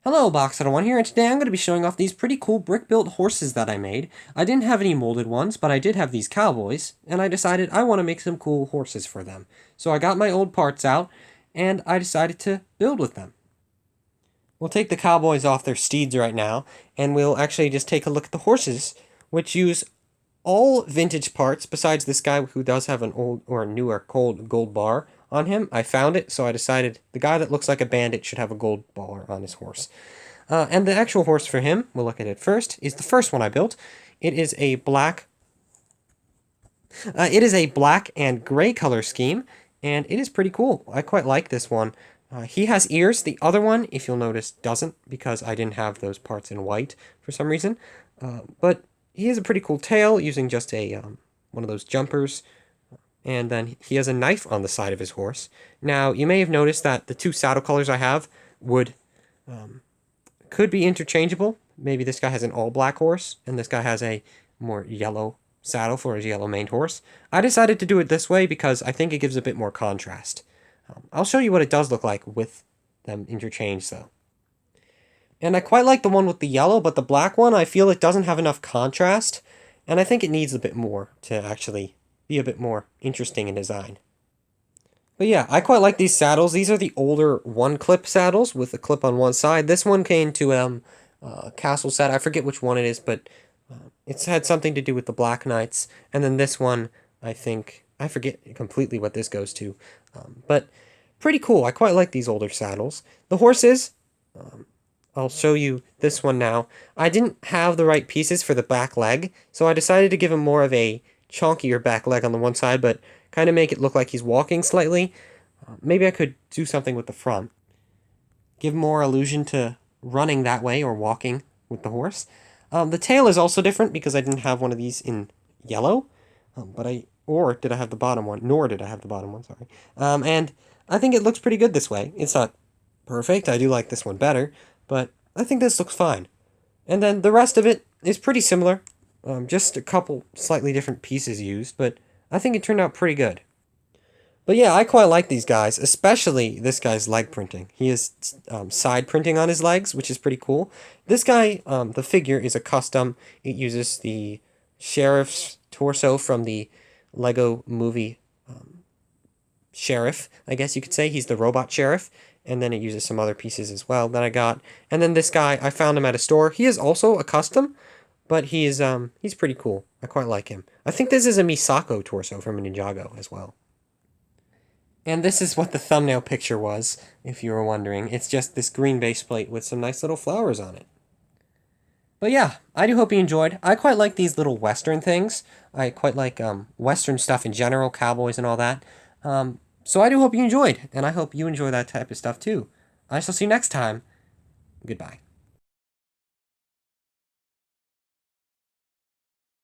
Hello, Box1 here, and today I'm going to be showing off these pretty cool brick-built horses that I made. I didn't have any molded ones, but I did have these cowboys, and I decided I want to make some cool horses for them. So I got my old parts out, and I decided to build with them. We'll take the cowboys off their steeds right now, and we'll actually just take a look at the horses, which use all vintage parts besides this guy who does have an old or newer gold bar on him. I found it, so I decided the guy that looks like a bandit should have a gold bar on his horse. And the actual horse for him, we'll look at it first, is the first one I built. It is a black and gray color scheme, and it is pretty cool. I quite like this one. He has ears. The other one, if you'll notice, doesn't, because I didn't have those parts in white for some reason. But he has a pretty cool tail using just a one of those jumpers. And then he has a knife on the side of his horse. Now, you may have noticed that the two saddle colors I have could be interchangeable. Maybe this guy has an all-black horse, and this guy has a more yellow saddle for his yellow-maned horse. I decided to do it this way because I think it gives a bit more contrast. I'll show you what it does look like with them interchanged, though. And I quite like the one with the yellow, but the black one, I feel it doesn't have enough contrast, and I think it needs a bit more to actually be a bit more interesting in design. But yeah, I quite like these saddles. These are the older one-clip saddles with a clip on one side. This one came to a castle set. I forget which one it is, but it's had something to do with the Black Knights. And then this one, I forget completely what this goes to. But pretty cool. I quite like these older saddles. The horses, I'll show you this one now. I didn't have the right pieces for the back leg, so I decided to give him more of a chonkier back leg on the one side, but kind of make it look like he's walking slightly. Maybe I could do something with the front. Give more illusion to running that way or walking with the horse. The tail is also different because I didn't have one of these in yellow, or did I have the bottom one? Nor did I have the bottom one, sorry. And I think it looks pretty good this way. It's not perfect. I do like this one better, but I think this looks fine. And then the rest of it is pretty similar. Just a couple slightly different pieces used, but I think it turned out pretty good. But yeah, I quite like these guys, especially this guy's leg printing. He has side printing on his legs, which is pretty cool. This guy, the figure, is a custom. It uses the sheriff's torso from the Lego movie Sheriff, I guess you could say. He's the robot sheriff. And then it uses some other pieces as well that I got. And then this guy, I found him at a store. He is also a custom, but he's pretty cool. I quite like him. I think this is a Misako torso from Ninjago as well. And this is what the thumbnail picture was, if you were wondering. It's just this green base plate with some nice little flowers on it. But yeah, I do hope you enjoyed. I quite like these little Western things. I quite like Western stuff in general, cowboys and all that. So I do hope you enjoyed, and I hope you enjoy that type of stuff too. I shall see you next time. Goodbye.